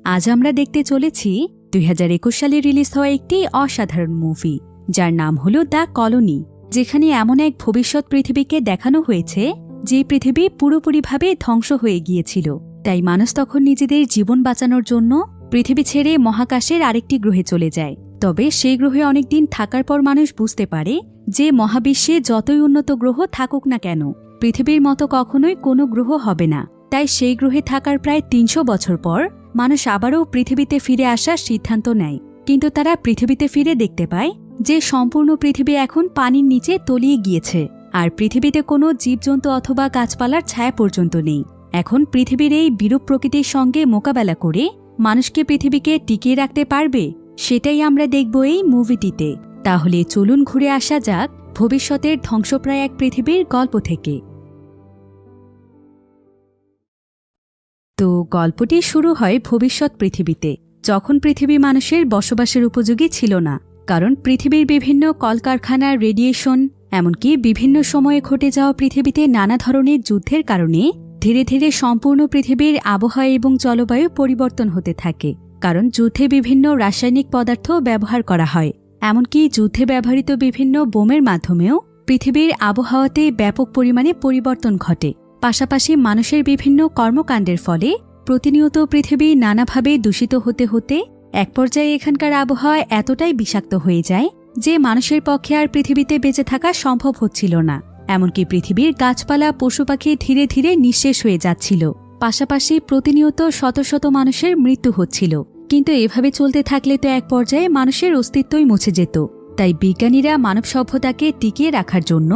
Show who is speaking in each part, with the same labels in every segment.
Speaker 1: আজ আমরা দেখতে চলেছি 2021 সালে রিলিজ হওয়া একটি অসাধারণ মুভি, যার নাম হল দ্য কলোনি, যেখানে এমন এক ভবিষ্যৎ পৃথিবীকে দেখানো হয়েছে যে পৃথিবী পুরোপুরিভাবে ধ্বংস হয়ে গিয়েছিল। তাই মানুষ তখন নিজেদের জীবন বাঁচানোর জন্য পৃথিবী ছেড়ে মহাকাশের আরেকটি গ্রহে চলে যায়। তবে সেই গ্রহে অনেকদিন থাকার পর মানুষ বুঝতে পারে যে মহাবিশ্বে যতই উন্নত গ্রহ থাকুক না কেন, পৃথিবীর মতো কখনোই কোনো গ্রহ হবে না। তাই সেই গ্রহে থাকার প্রায় 300 বছর পর মানুষ আবারও পৃথিবীতে ফিরে আসার সিদ্ধান্ত নেয়। কিন্তু তারা পৃথিবীতে ফিরে দেখতে পায় যে সম্পূর্ণ পৃথিবী এখন পানির নিচে তলিয়ে গিয়েছে, আর পৃথিবীতে কোনো জীবজন্তু অথবা গাছপালার ছায়া পর্যন্ত নেই। এখন পৃথিবীর এই বিরূপ প্রকৃতির সঙ্গে মোকাবেলা করে মানুষকে পৃথিবীকে টিকিয়ে রাখতে পারবে, সেটাই আমরা দেখব এই মুভিটিতে। তাহলে চলুন ঘুরে আসা যাক ভবিষ্যতের ধ্বংসপ্রায় এক পৃথিবীর গল্প থেকে। তো গল্পটি শুরু হয় ভবিষ্যৎ পৃথিবীতে, যখন পৃথিবী মানুষের বসবাসের উপযোগী ছিল না। কারণ পৃথিবীর বিভিন্ন কলকারখানার রেডিয়েশন, এমনকি বিভিন্ন সময়ে ঘটে যাওয়া পৃথিবীতে নানা ধরনের যুদ্ধের কারণে ধীরে ধীরে সম্পূর্ণ পৃথিবীর আবহাওয়া এবং জলবায়ু পরিবর্তন হতে থাকে। কারণ যুদ্ধে বিভিন্ন রাসায়নিক পদার্থ ব্যবহার করা হয়, এমনকি যুদ্ধে ব্যবহৃত বিভিন্ন বোমের মাধ্যমেও পৃথিবীর আবহাওয়াতে ব্যাপক পরিমাণে পরিবর্তন ঘটে। পাশাপাশি মানুষের বিভিন্ন কর্মকাণ্ডের ফলে প্রতিনিয়ত পৃথিবী নানাভাবে দূষিত হতে হতে এক পর্যায়ে এখানকার আবহাওয়া এতটাই বিষাক্ত হয়ে যায় যে মানুষের পক্ষে আর পৃথিবীতে বেঁচে থাকা সম্ভব হচ্ছিল না। এমনকি পৃথিবীর গাছপালা পশু পাখি ধীরে ধীরে নিঃশেষ হয়ে যাচ্ছিল। পাশাপাশি প্রতিনিয়ত শত শত মানুষের মৃত্যু হচ্ছিল। কিন্তু এভাবে চলতে থাকলে তো এক পর্যায়ে মানুষের অস্তিত্বই মুছে যেত। তাই বিজ্ঞানীরা মানব সভ্যতাকে টিকিয়ে রাখার জন্য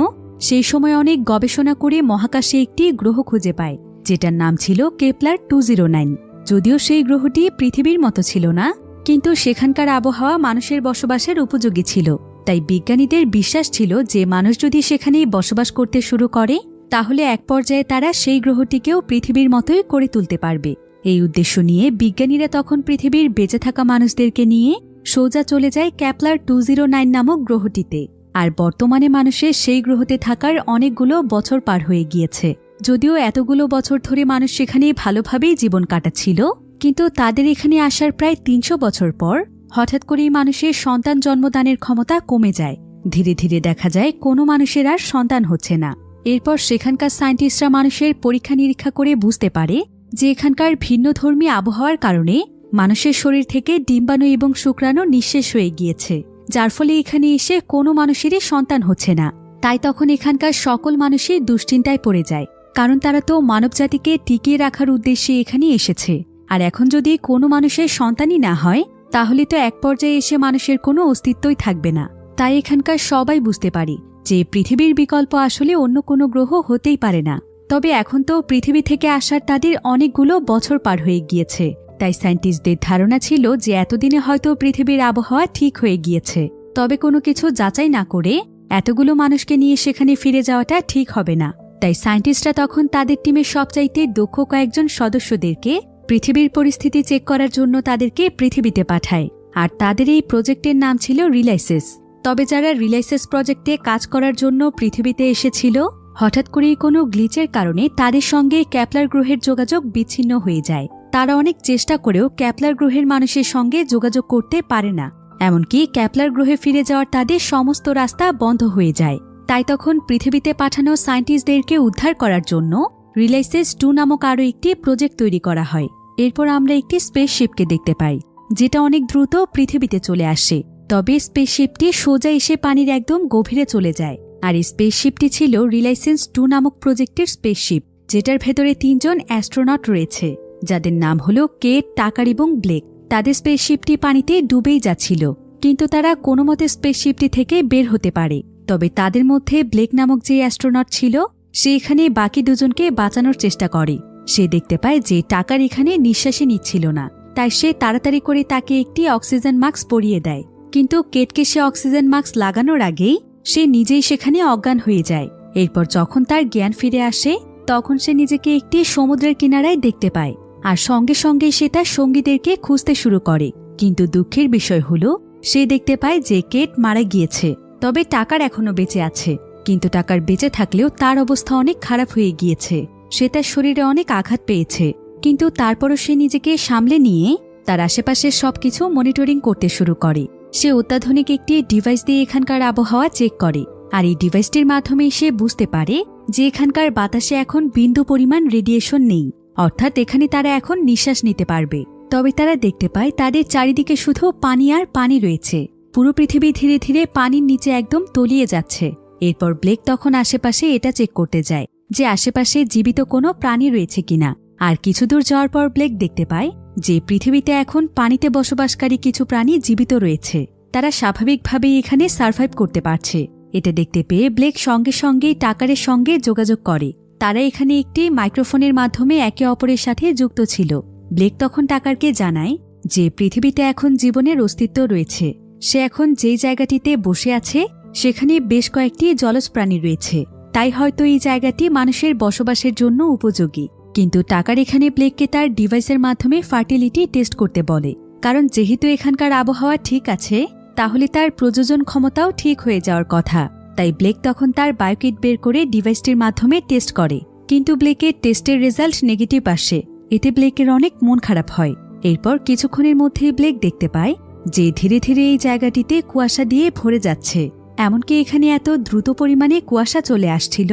Speaker 1: সেই সময় অনেক গবেষণা করে মহাকাশে একটি গ্রহ খুঁজে পায়, যেটার নাম ছিল কেপলার 209। যদিও সেই গ্রহটি পৃথিবীর মতো ছিল না, কিন্তু সেখানকার আবহাওয়া মানুষের বসবাসের উপযোগী ছিল। তাই বিজ্ঞানীদের বিশ্বাস ছিল যে মানুষ যদি সেখানেই বসবাস করতে শুরু করে, তাহলে এক পর্যায়ে তারা সেই গ্রহটিকেও পৃথিবীর মতোই করে তুলতে পারবে। এই উদ্দেশ্য নিয়ে বিজ্ঞানীরা তখন পৃথিবীর বেঁচে থাকা মানুষদেরকে নিয়ে সোজা চলে যায় কেপলার 209 নামক গ্রহটিতে। আর বর্তমানে মানুষের সেই গ্রহতে থাকার অনেকগুলো বছর পার হয়ে গিয়েছে। যদিও এতগুলো বছর ধরে মানুষ সেখানে ভালোভাবেই জীবন কাটাচ্ছিল, কিন্তু তাদের এখানে আসার প্রায় 300 বছর পর হঠাৎ করেই মানুষের সন্তান জন্মদানের ক্ষমতা কমে যায়। ধীরে ধীরে দেখা যায় কোনো মানুষের আর সন্তান হচ্ছে না। এরপর সেখানকার সায়েন্টিস্টরা মানুষের পরীক্ষা নিরীক্ষা করে বুঝতে পারে যে এখানকার ভিন্নধর্মী আবহাওয়ার কারণে মানুষের শরীর থেকে ডিম্বাণু এবং শুক্রাণু নিঃশেষ হয়ে গিয়েছে, যার ফলে এখানে এসে কোনো মানুষেরই সন্তান হচ্ছে না। তাই তখন এখানকার সকল মানুষই দুশ্চিন্তায় পড়ে যায়, কারণ তারা তো মানবজাতিকে টিকিয়ে রাখার উদ্দেশ্যে এখানে এসেছে। আর এখন যদি কোনো মানুষের সন্তানই না হয়, তাহলে তো এক পর্যায়ে এসে মানুষের কোনো অস্তিত্বই থাকবে না। তাই এখানকার সবাই বুঝতে পারে যে পৃথিবীর বিকল্প আসলে অন্য কোনো গ্রহ হতেই পারে না। তবে এখন তো পৃথিবী থেকে আসার তাদের অনেকগুলো বছর পার হয়ে গিয়েছে। তাই সায়েন্টিস্টদের ধারণা ছিল যে এতদিনে হয়তো পৃথিবীর আবহাওয়া ঠিক হয়ে গিয়েছে। তবে কোনো কিছু যাচাই না করে এতগুলো মানুষকে নিয়ে সেখানে ফিরে যাওয়াটা ঠিক হবে না। তাই সায়েন্টিস্টরা তখন তাদের টিমের সবচাইতে দক্ষ কয়েকজন সদস্যদেরকে পৃথিবীর পরিস্থিতি চেক করার জন্য তাদেরকে পৃথিবীতে পাঠায়। আর তাদের এই প্রজেক্টের নাম ছিল রিলাইসেস। তবে যারা রিলাইসেস প্রজেক্টে কাজ করার জন্য পৃথিবীতে এসেছিল, হঠাৎ করেই কোনো গ্লিচের কারণে তাদের সঙ্গে কেপলার গ্রহের যোগাযোগ বিচ্ছিন্ন হয়ে যায়। তারা অনেক চেষ্টা করেও কেপলার গ্রহের মানুষের সঙ্গে যোগাযোগ করতে পারে না। এমনকি কেপলার গ্রহে ফিরে যাওয়ার তাদের সমস্ত রাস্তা বন্ধ হয়ে যায়। তাই তখন পৃথিবীতে পাঠানো সায়েন্টিস্টদেরকে উদ্ধার করার জন্য রিলাইসেস 2 নামক আরও একটি প্রজেক্ট তৈরি করা হয়। এরপর আমরা একটি স্পেসশিপকে দেখতে পাই, যেটা অনেক দ্রুত পৃথিবীতে চলে আসে। তবে স্পেসশিপটি সোজা এসে পানির একদম গভীরে চলে যায়। আর এই স্পেসশিপটি ছিল রিলাইসেন্স 2 নামক প্রজেক্টের স্পেসশিপ, যেটার ভেতরে 3 জন অ্যাস্ট্রোনট রয়েছে, যাদের নাম হল কেট, টাকার এবং ব্লেক। তাদের স্পেসশিপটি পানিতে ডুবেই যাচ্ছিল, কিন্তু তারা কোনো মতে স্পেসশিপটি থেকে বের হতে পারে। তবে তাদের মধ্যে ব্লেক নামক যে অ্যাস্ট্রোনট ছিল, সে এখানে বাকি দুজনকে বাঁচানোর চেষ্টা করে। সে দেখতে পায় যে টাকার এখানে নিঃশ্বাসই নিচ্ছিল না, তাই সে তাড়াতাড়ি করে তাকে একটি অক্সিজেন মাস্ক পরিয়ে দেয়। কিন্তু কেটকে সে অক্সিজেন মাস্ক লাগানোর আগেই সে নিজেই সেখানে অজ্ঞান হয়ে যায়। এরপর যখন তার জ্ঞান ফিরে আসে, তখন সে নিজেকে একটি সমুদ্রের কিনারায় দেখতে পায়। আর সঙ্গে সঙ্গে সে তার সঙ্গীদেরকে খুঁজতে শুরু করে। কিন্তু দুঃখের বিষয় হলো, সে দেখতে পায় যে কেট মারা গিয়েছে। তবে টাকার এখনো বেঁচে আছে, কিন্তু টাকার বেঁচে থাকলেও তার অবস্থা অনেক খারাপ হয়ে গিয়েছে। সে তার শরীরে অনেক আঘাত পেয়েছে, কিন্তু তারপরও সে নিজেকে সামলে নিয়ে তার আশেপাশের সবকিছু মনিটরিং করতে শুরু করে। সে অত্যাধুনিক একটি ডিভাইস দিয়ে এখানকার আবহাওয়া চেক করে, আর এই ডিভাইসটির মাধ্যমে সে বুঝতে পারে যে এখানকার বাতাসে এখন বিন্দু পরিমাণ রেডিয়েশন নেই, অর্থাৎ এখানে তারা এখন নিঃশ্বাস নিতে পারবে। তবে তারা দেখতে পায় তাদের চারিদিকে শুধু পানি আর পানি রয়েছে। পুরো পৃথিবী ধীরে ধীরে পানির নিচে একদম তলিয়ে যাচ্ছে। এরপর ব্লেক তখন আশেপাশে এটা চেক করতে যায় যে আশেপাশে জীবিত কোনো প্রাণী রয়েছে কিনা। আর কিছু দূর যাওয়ার পর ব্লেক দেখতে পায় যে পৃথিবীতে এখন পানিতে বসবাসকারী কিছু প্রাণী জীবিত রয়েছে। তারা স্বাভাবিকভাবেই এখানে সার্ভাইভ করতে পারছে। এটা দেখতে পেয়ে ব্লেক সঙ্গে সঙ্গেই টাকারের সঙ্গে যোগাযোগ করে। তারা এখানে একটি মাইক্রোফোনের মাধ্যমে একে অপরের সাথে যুক্ত ছিল। ব্লেক তখন টাকারকে জানায় যে পৃথিবীতে এখন জীবনের অস্তিত্ব রয়েছে। সে এখন যেই জায়গাটিতে বসে আছে সেখানে বেশ কয়েকটি জলজ প্রাণী রয়েছে, তাই হয়তো এই জায়গাটি মানুষের বসবাসের জন্য উপযোগী। কিন্তু টাকার এখানে ব্লেককে তার ডিভাইসের মাধ্যমে ফার্টিলিটি টেস্ট করতে বলে, কারণ যেহেতু এখানকার আবহাওয়া ঠিক আছে তাহলে তার প্রজনন ক্ষমতাও ঠিক হয়ে যাওয়ার কথা। তাই ব্লেক তখন তার বায়োকিট বের করে ডিভাইসটির মাধ্যমে টেস্ট করে, কিন্তু ব্লেকের টেস্টের রেজাল্ট নেগেটিভ আসে। এতে ব্লেকের অনেক মন খারাপ হয়। এরপর কিছুক্ষণের মধ্যেই ব্লেক দেখতে পায় যে ধীরে ধীরে এই জায়গাটিতে কুয়াশা দিয়ে ভরে যাচ্ছে। এমনকি এখানে এত দ্রুত পরিমাণে কুয়াশা চলে আসছিল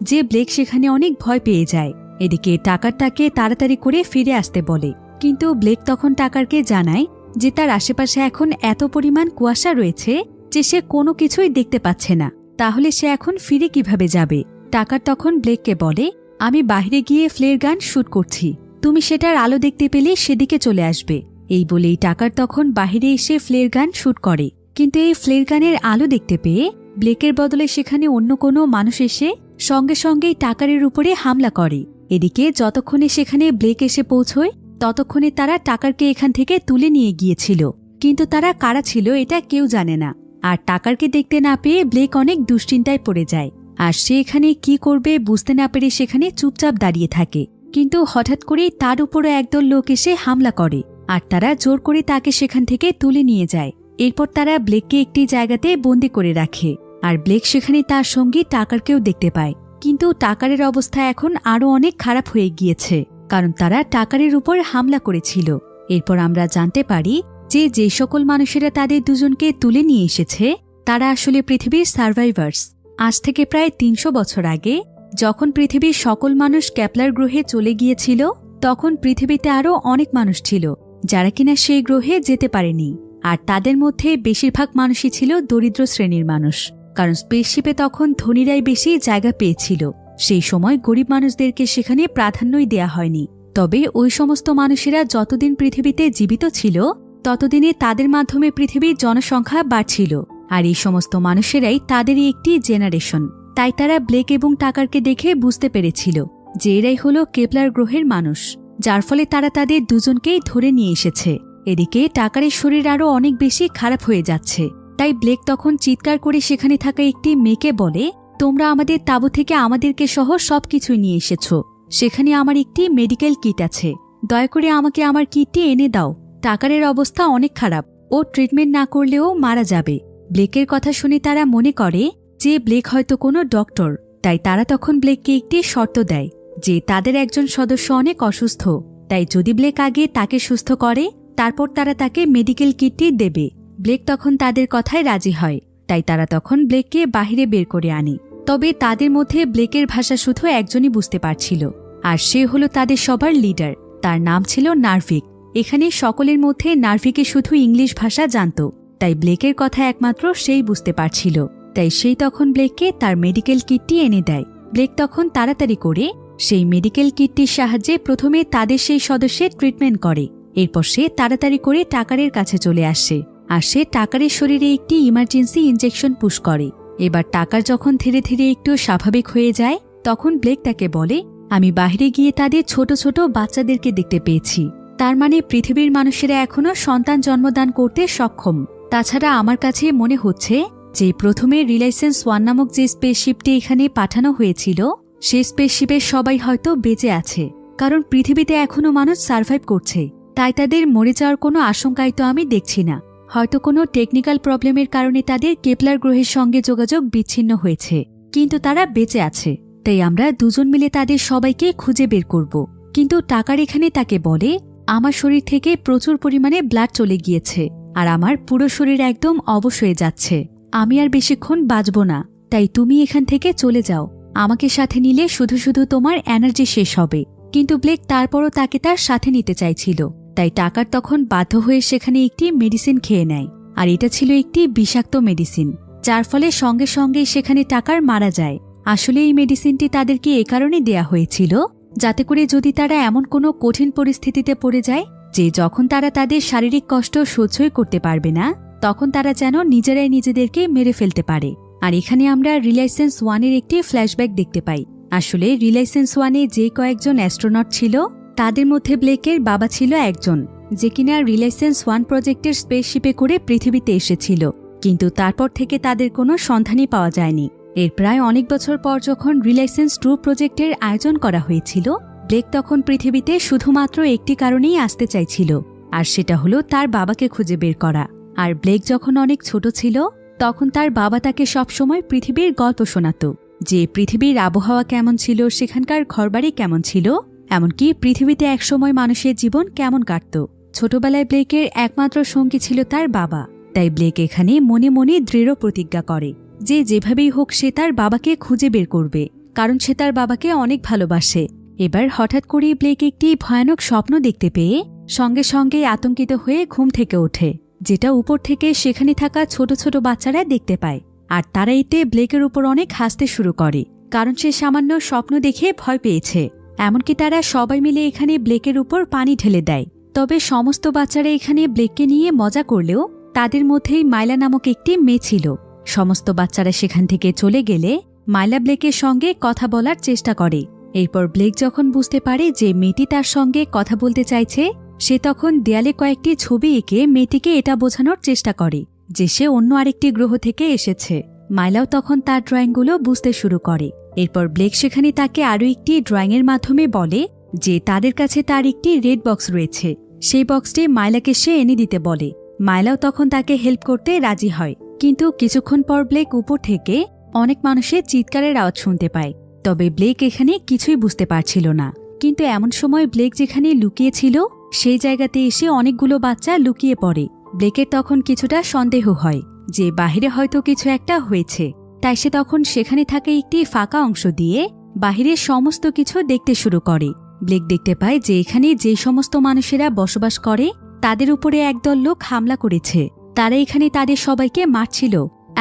Speaker 1: যে ব্লেক সেখানে অনেক ভয় পেয়ে যায়। এদিকে টাকার তাকে তাড়াতাড়ি করে ফিরে আসতে বলে, কিন্তু ব্লেক তখন টাকারকে জানায় যে তার আশেপাশে এখন এত পরিমাণ কুয়াশা রয়েছে যে সে কোনো কিছুই দেখতে পাচ্ছে না। তাহলে সে এখন ফিরে কিভাবে যাবে? টাকার তখন ব্লেককে বলে, আমি বাইরে গিয়ে ফ্লেয়ার গান শুট করছি, তুমি সেটার আলো দেখতে পেলে সেদিকে চলে আসবে। এই বলেই টাকার তখন বাহিরে এসে ফ্লেয়ার গান শুট করে, কিন্তু এই ফ্লেয়ার গানের আলো দেখতে পেয়ে ব্লেকের বদলে সেখানে অন্য কোনো মানুষ এসে সঙ্গে সঙ্গেই টাকারের উপরে হামলা করে। এদিকে যতক্ষণে সেখানে ব্লেক এসে পৌঁছয় ততক্ষণে তারা টাকারকে এখান থেকে তুলে নিয়ে গিয়েছিল, কিন্তু তারা কারা ছিল এটা কেউ জানে না। আর টাকারকে দেখতে না পেয়ে ব্লেক অনেক দুশ্চিন্তায় পড়ে যায়, আর সে এখানে কি করবে বুঝতে না পেরে সেখানে চুপচাপ দাঁড়িয়ে থাকে। কিন্তু হঠাৎ করেই তার উপরও একদল লোক এসে হামলা করে, আর তারা জোর করে তাকে সেখান থেকে তুলে নিয়ে যায়। এরপর তারা ব্লেককে একটি জায়গাতে বন্দি করে রাখে, আর ব্লেক সেখানে তার সঙ্গী টাকারকেও দেখতে পায়। কিন্তু টাকারের অবস্থা এখন আরও অনেক খারাপ হয়ে গিয়েছে, কারণ তারা টাকারের উপর হামলা করেছিল। এরপর আমরা জানতে পারি যে যে সকল মানুষেরা তাদের দুজনকে তুলে নিয়ে এসেছে তারা আসলে পৃথিবীর সার্ভাইভার্স। আজ থেকে প্রায় ৩০০ বছর আগে যখন পৃথিবীর সকল মানুষ ক্যাপলার গ্রহে চলে গিয়েছিল তখন পৃথিবীতে আরও অনেক মানুষ ছিল যারা কিনা সেই গ্রহে যেতে পারেনি। আর তাদের মধ্যে বেশিরভাগ মানুষই ছিল দরিদ্র শ্রেণীর মানুষ, কারণ স্পেসশিপে তখন ধনীরাই বেশি জায়গা পেয়েছিল। সেই সময় গরিব মানুষদেরকে সেখানে প্রাধান্যই দেয়া হয়নি। তবে ওই সমস্ত মানুষেরা যতদিন পৃথিবীতে জীবিত ছিল ততদিনে তাদের মাধ্যমে পৃথিবীর জনসংখ্যা বাড়ছিল, আর এই সমস্ত মানুষেরাই তাদেরই একটি জেনারেশন। তাই তারা ব্লেক এবং টাকারকে দেখে বুঝতে পেরেছিল যে এরাই হল কেপলার গ্রহের মানুষ, যার ফলে তারা তাদের দুজনকেই ধরে নিয়ে এসেছে। এদিকে টাকারের শরীর আরও অনেক বেশি খারাপ হয়ে যাচ্ছে, তাই ব্লেক তখন চিৎকার করে সেখানে থাকা একটি মেয়েকে বলে, তোমরা আমাদের তাঁবু থেকে আমাদেরকে সহ সবকিছুই নিয়ে এসেছ, সেখানে আমার একটি মেডিকেল কিট আছে, দয়া করে আমাকে আমার কিটটি এনে দাও। টাকারের অবস্থা অনেক খারাপ, ও ট্রিটমেন্ট না করলেও মারা যাবে। ব্লেকের কথা শুনে তারা মনে করে যে ব্লেক হয়তো কোনো ডক্টর, তাই তারা তখন ব্লেককে একটি শর্ত দেয় যে তাদের একজন সদস্য অনেক অসুস্থ, তাই যদি ব্লেক আগে তাকে সুস্থ করে তারপর তারা তাকে মেডিকেল কিটটি দেবে। ব্লেক তখন তাদের কথায় রাজি হয়, তাই তারা তখন ব্লেককে বাহিরে বের করে আনে। তবে তাদের মধ্যে ব্লেকের ভাষা শুধু একজনই বুঝতে পারছিল, আর সে হলো তাদের সবার লিডার। তার নাম ছিল নার্ভিক। এখানে সকলের মধ্যে নার্ভিকে শুধু ইংলিশ ভাষা জানত, তাই ব্লেকের কথা একমাত্র সেই বুঝতে পারছিল। তাই সেই তখন ব্লেককে তার মেডিকেল কিটটি এনে দেয়। ব্লেক তখন তাড়াতাড়ি করে সেই মেডিকেল কিটটির সাহায্যে প্রথমে তাদের সেই সদস্যের ট্রিটমেন্ট করে। এরপর সে তাড়াতাড়ি করে টাকারের কাছে চলে আসে, আর সে টাকারের শরীরে একটি ইমার্জেন্সি ইনজেকশন পুশ করে। এবার টাকার যখন ধীরে ধীরে একটু স্বাভাবিক হয়ে যায় তখন ব্লেক তাকে বলে, আমি বাইরে গিয়ে তাদের ছোট ছোট বাচ্চাদেরকে দেখতে পেয়েছি, তার মানে পৃথিবীর মানুষেরা এখনও সন্তান জন্মদান করতে সক্ষম। তাছাড়া আমার কাছে মনে হচ্ছে যে প্রথমে রিলায়েন্স 1 নামক যে স্পেসশিপটি এখানে পাঠানো হয়েছিল সেই স্পেসশিপের সবাই হয়তো বেঁচে আছে, কারণ পৃথিবীতে এখনও মানুষ সার্ভাইভ করছে, তাই তাদের মরে যাওয়ার কোনো আশঙ্কাই তো আমি দেখছি না। হয়তো কোনো টেকনিক্যাল প্রবলেমের কারণে তাদের কেপলার গ্রহের সঙ্গে যোগাযোগ বিচ্ছিন্ন হয়েছে, কিন্তু তারা বেঁচে আছে, তাই আমরা দুজন মিলে তাদের সবাইকে খুঁজে বের করব। কিন্তু টাকার এখানে তাকে বলে, আমার শরীর থেকে প্রচুর পরিমাণে ব্লাড চলে গিয়েছে আর আমার পুরো শরীর একদম অবশ হয়ে যাচ্ছে। আমি আর বেশিক্ষণ বাঁচব না, তাই তুমি এখান থেকে চলে যাও। আমাকে সাথে নিলে শুধু শুধু তোমার এনার্জি শেষ হবে। কিন্তু ব্লেক তারপরও তাকে তার সাথে নিতে চাইছিল, তাই টাকার তখন বাধ্য হয়ে সেখানে একটি মেডিসিন খেয়ে নেয়। আর এটা ছিল একটি বিষাক্ত মেডিসিন, যার ফলে সঙ্গে সঙ্গেই সেখানে টাকার মারা যায়। আসলে এই মেডিসিনটি তাদেরকে এ কারণে দেয়া হয়েছিল যাতে করে যদি তারা এমন কোনো কঠিন পরিস্থিতিতে পড়ে যায় যে যখন তারা তাদের শারীরিক কষ্ট সহ্যই করতে পারবে না, তখন তারা যেন নিজেরাই নিজেদেরকে মেরে ফেলতে পারে। আর এখানে আমরা রিলায়েন্স ওয়ানের একটি ফ্ল্যাশব্যাক দেখতে পাই। আসলে রিলায়েন্স ওয়ানে যে কয়েকজন অ্যাস্ট্রোনট ছিল তাদের মধ্যে ব্লেকের বাবা ছিল একজন, যে কিনা রিলায়েন্স ওয়ান প্রজেক্টের স্পেসশিপে করে পৃথিবীতে এসেছিল, কিন্তু তারপর থেকে তাদের কোনো সন্ধানই পাওয়া যায়নি। এর প্রায় অনেক বছর পর যখন রিলায়েন্স 2 প্রজেক্টের আয়োজন করা হয়েছিল, ব্লেক তখন পৃথিবীতে শুধুমাত্র একটি কারণেই আসতে চাইছিল, আর সেটা হলো তার বাবাকে খুঁজে বের করা। আর ব্লেক যখন অনেক ছোট ছিল তখন তার বাবা তাকে সবসময় পৃথিবীর গল্প শোনাত, যে পৃথিবীর আবহাওয়া কেমন ছিল, সেখানকার ঘরবাড়ি কেমন ছিল, এমনকি পৃথিবীতে একসময় মানুষের জীবন কেমন কাটত। ছোটবেলায় ব্লেকের একমাত্র সঙ্গী ছিল তার বাবা, তাই ব্লেক এখানে মনে মনে দৃঢ় প্রতিজ্ঞা করে যে যেভাবেই হোক সে তার বাবাকে খুঁজে বের করবে, কারণ সে তার বাবাকে অনেক ভালোবাসে। এবার হঠাৎ করেই ব্লেক একটি ভয়ানক স্বপ্ন দেখতে পেয়ে সঙ্গে সঙ্গে আতঙ্কিত হয়ে ঘুম থেকে ওঠে, যেটা উপর থেকে সেখানে থাকা ছোট ছোট বাচ্চারা দেখতে পায়। আর তারা এতে ব্লেকের উপর অনেক হাসতে শুরু করে, কারণ সে সামান্য স্বপ্ন দেখে ভয় পেয়েছে। এমনকি তারা সবাই মিলে এখানে ব্লেকের উপর পানি ঢেলে দেয়। তবে সমস্ত বাচ্চারা এখানে ব্লেককে নিয়ে মজা করলেও তাদের মধ্যেই মাইলা নামক একটি মেয়ে ছিল। সমস্ত বাচ্চারা সেখান থেকে চলে গেলে মাইলা ব্লেকের সঙ্গে কথা বলার চেষ্টা করে। এরপর ব্লেক যখন বুঝতে পারে যে মেয়েটি তার সঙ্গে কথা বলতে চাইছে, সে তখন দেয়ালে কয়েকটি ছবি এঁকে মেয়েটিকে এটা বোঝানোর চেষ্টা করে যে সে অন্য আরেকটি গ্রহ থেকে এসেছে। মাইলাও তখন তার ড্রয়িংগুলো বুঝতে শুরু করে। এরপর ব্লেক সেখানে তাকে আরও একটি ড্রয়িংয়ের মাধ্যমে বলে যে তাদের কাছে তার একটি রেড বক্স রয়েছে, সেই বক্সটি মাইলাকে সে এনে দিতে বলে। মাইলাও তখন তাকে হেল্প করতে রাজি হয়। কিন্তু কিছুক্ষণ পর ব্লেক উপর থেকে অনেক মানুষের চিৎকারের আওয়াজ শুনতে পায়। তবে ব্লেক এখানে কিছুই বুঝতে পারছিল না। কিন্তু এমন সময় ব্লেক যেখানে লুকিয়েছিল সেই জায়গাতে এসে অনেকগুলো বাচ্চা লুকিয়ে পড়ে। ব্লেকের তখন কিছুটা সন্দেহ হয় যে বাহিরে হয়তো কিছু একটা হয়েছে, তাই সে তখন সেখানে থাকা একটি ফাঁকা অংশ দিয়ে বাহিরের সমস্ত কিছু দেখতে শুরু করে। ব্লেক দেখতে পায় যে এখানে যে সমস্ত মানুষেরা বসবাস করে তাদের উপরে একদল লোক হামলা করেছে। তারা এখানে তাদের সবাইকে মারছিল,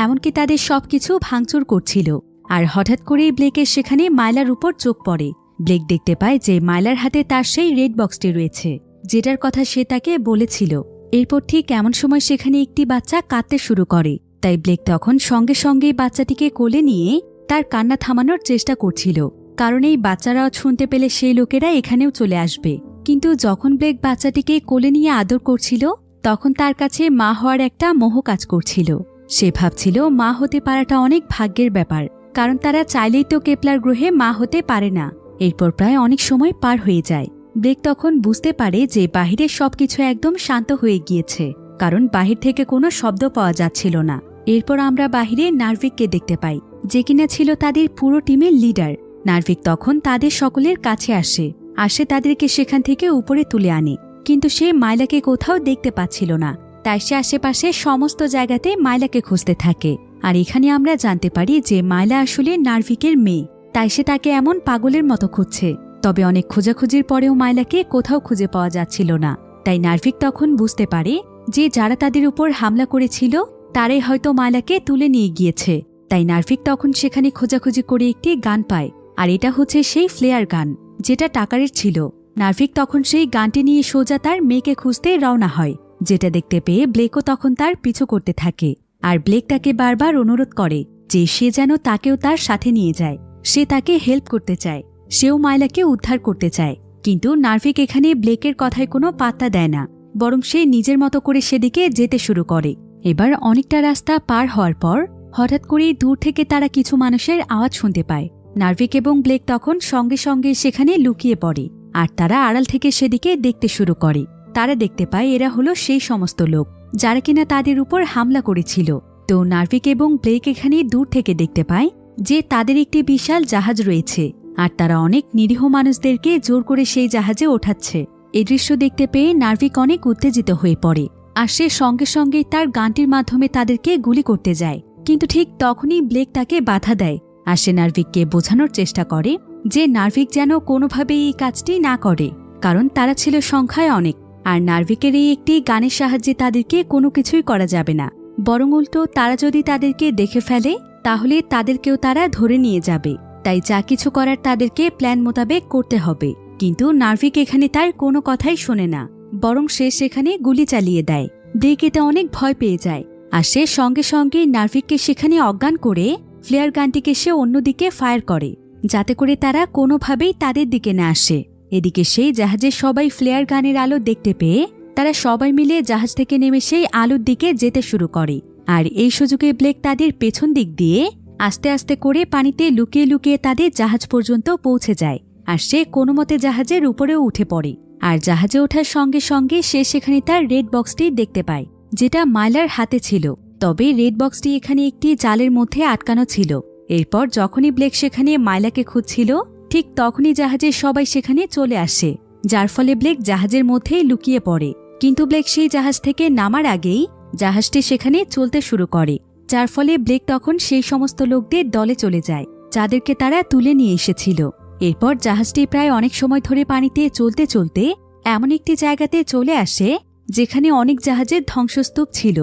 Speaker 1: এমনকি তাদের সবকিছু ভাঙচুর করছিল। আর হঠাৎ করেই ব্লেকের সেখানে মাইলার উপর চোখ পড়ে। ব্লেক দেখতে পায় যে মাইলার হাতে তার সেই রেড বক্সটি রয়েছে, যেটার কথা সে তাকে বলেছিল। এরপর ঠিক এমন সময় সেখানে একটি বাচ্চা কাঁদতে শুরু করে, তাই ব্লেক তখন সঙ্গে সঙ্গেই বাচ্চাটিকে কোলে নিয়ে তার কান্না থামানোর চেষ্টা করছিল, কারণ এই বাচ্চারাও শুনতে পেলে সেই লোকেরা এখানেও চলে আসবে। কিন্তু যখন ব্লেক বাচ্চাটিকে কোলে নিয়ে আদর করছিল তখন তার কাছে মা হওয়ার একটা মোহ কাজ করছিল। সে ভাবছিল মা হতে পারাটা অনেক ভাগ্যের ব্যাপার, কারণ তারা চাইলেই তো কেপলার গ্রহে মা হতে পারে না। এরপর প্রায় অনেক সময় পার হয়ে যায়। ব্লেক তখন বুঝতে পারে যে বাহিরের সবকিছু একদম শান্ত হয়ে গিয়েছে, কারণ বাহির থেকে কোনো শব্দ পাওয়া যাচ্ছিল না। এরপর আমরা বাহিরে নার্ভিককে দেখতে পাই, যে কিনা ছিল তাদের পুরো টিমের লিডার। নার্ভিক তখন তাদের সকলের কাছে আসে তাদেরকে সেখান থেকে উপরে তুলে আনে, কিন্তু সে মাইলাকে কোথাও দেখতে পাচ্ছিল না। তাই সে আশেপাশে সমস্ত জায়গাতে মাইলাকে খুঁজতে থাকে। আর এখানে আমরা জানতে পারি যে মাইলা আসলে নার্ভিকের মেয়ে, তাই সে তাকে এমন পাগলের মতো খুঁজছে। তবে অনেক খোঁজাখুঁজির পরেও মাইলাকে কোথাও খুঁজে পাওয়া যাচ্ছিল না। তাই নার্ভিক তখন বুঝতে পারে যে যারা তাদের উপর হামলা করেছিল তারাই হয়তো মাইলাকে তুলে নিয়ে গিয়েছে। তাই নার্ভিক তখন সেখানে খোঁজাখুঁজি করে একটি গান পায়, আর এটা হচ্ছে সেই ফ্লেয়ার গান যেটা টাকারের ছিল। নার্ভিক তখন সেই গানটি নিয়ে সোজা তার মেয়েকে খুঁজতে রওনা হয়, যেটা দেখতে পেয়ে ব্লেকও তখন তার পিছু করতে থাকে। আর ব্লেক তাকে বারবার অনুরোধ করে যে সে যেন তাকেও তার সাথে নিয়ে যায়। সে তাকে হেল্প করতে চায়, সেও মাইলাকে উদ্ধার করতে চায়। কিন্তু নার্ভিক এখানে ব্লেকের কথায় কোনো পাত্তা দেয় না, বরং সে নিজের মতো করে সেদিকে যেতে শুরু করে। এবার অনেকটা রাস্তা পার হওয়ার পর হঠাৎ করেই দূর থেকে তারা কিছু মানুষের আওয়াজ শুনতে পায়। নার্ভিক এবং ব্লেক তখন সঙ্গে সঙ্গে সেখানে লুকিয়ে পড়ে, আর তারা আড়াল থেকে সেদিকে দেখতে শুরু করে। তারা দেখতে পায় এরা হলো সেই সমস্ত লোক যারা কিনা তাদের উপর হামলা করেছিল। তো নার্ভিক এবং ব্লেক এখানে দূর থেকে দেখতে পায় যে তাদের একটি বিশাল জাহাজ রয়েছে, আর তারা অনেক নিরীহ মানুষদেরকে জোর করে সেই জাহাজে ওঠাচ্ছে। এই দৃশ্য দেখতে পেয়ে নার্ভিক অনেক উত্তেজিত হয়ে পড়ে আর সে সঙ্গে সঙ্গেই তার গানটির মাধ্যমে তাদেরকে গুলি করতে যায়। কিন্তু ঠিক তখনই ব্লেক তাকে বাধা দেয় আর সে নার্ভিককে বোঝানোর চেষ্টা করে যে নার্ভিক যেন কোনোভাবেই এই কাজটি না করে, কারণ তারা ছিল সংখ্যায় অনেক আর নার্ভিকের এই একটি গানের সাহায্যে তাদেরকে কোনো কিছুই করা যাবে না, বরং উল্টো তারা যদি তাদেরকে দেখে ফেলে তাহলে তাদেরকেও তারা ধরে নিয়ে যাবে। তাই যা কিছু করার তাদেরকে প্ল্যান মোতাবেক করতে হবে। কিন্তু নার্ভিক এখানে তার কোনো কথাই শোনে না, বরং সে সেখানে গুলি চালিয়ে দেয়। ব্লেক এতে অনেক ভয় পেয়ে যায় আর সে সঙ্গে সঙ্গে নার্ভিককে সেখানে অজ্ঞান করে ফ্লেয়ার গানটিকে সে অন্যদিকে ফায়ার করে, যাতে করে তারা কোনোভাবেই তাদের দিকে না আসে। এদিকে সেই জাহাজের সবাই ফ্লেয়ার গানের আলো দেখতে পেয়ে তারা সবাই মিলে জাহাজ থেকে নেমে সেই আলোর দিকে যেতে শুরু করে। আর এই সুযোগে ব্লেক তাদের পেছন দিক দিয়ে আস্তে আস্তে করে পানিতে লুকিয়ে লুকিয়ে তাদের জাহাজ পর্যন্ত পৌঁছে যায় আর সে কোনো মতে জাহাজের উপরেও উঠে পড়ে। আর জাহাজে ওঠার সঙ্গে সঙ্গে সে সেখানে তার রেড বক্সটি দেখতে পায়, যেটা মাইলার হাতে ছিল। তবে রেড বক্সটি এখানে একটি জালের মধ্যে আটকানো ছিল। এরপর যখনই ব্লেক সেখানে মাইলাকে খুঁজছিল ঠিক তখনই জাহাজের সবাই সেখানে চলে আসে, যার ফলে ব্লেক জাহাজের মধ্যেই লুকিয়ে পড়ে। কিন্তু ব্লেক সেই জাহাজ থেকে নামার আগেই জাহাজটি সেখানে চলতে শুরু করে, যার ফলে ব্লেক তখন সেই সমস্ত লোকদের দলে চলে যায় যাদেরকে তারা তুলে নিয়ে এসেছিল। এরপর জাহাজটি প্রায় অনেক সময় ধরে পানিতে চলতে চলতে এমন একটি জায়গাতে চলে আসে যেখানে অনেক জাহাজের ধ্বংসস্তূপ ছিল।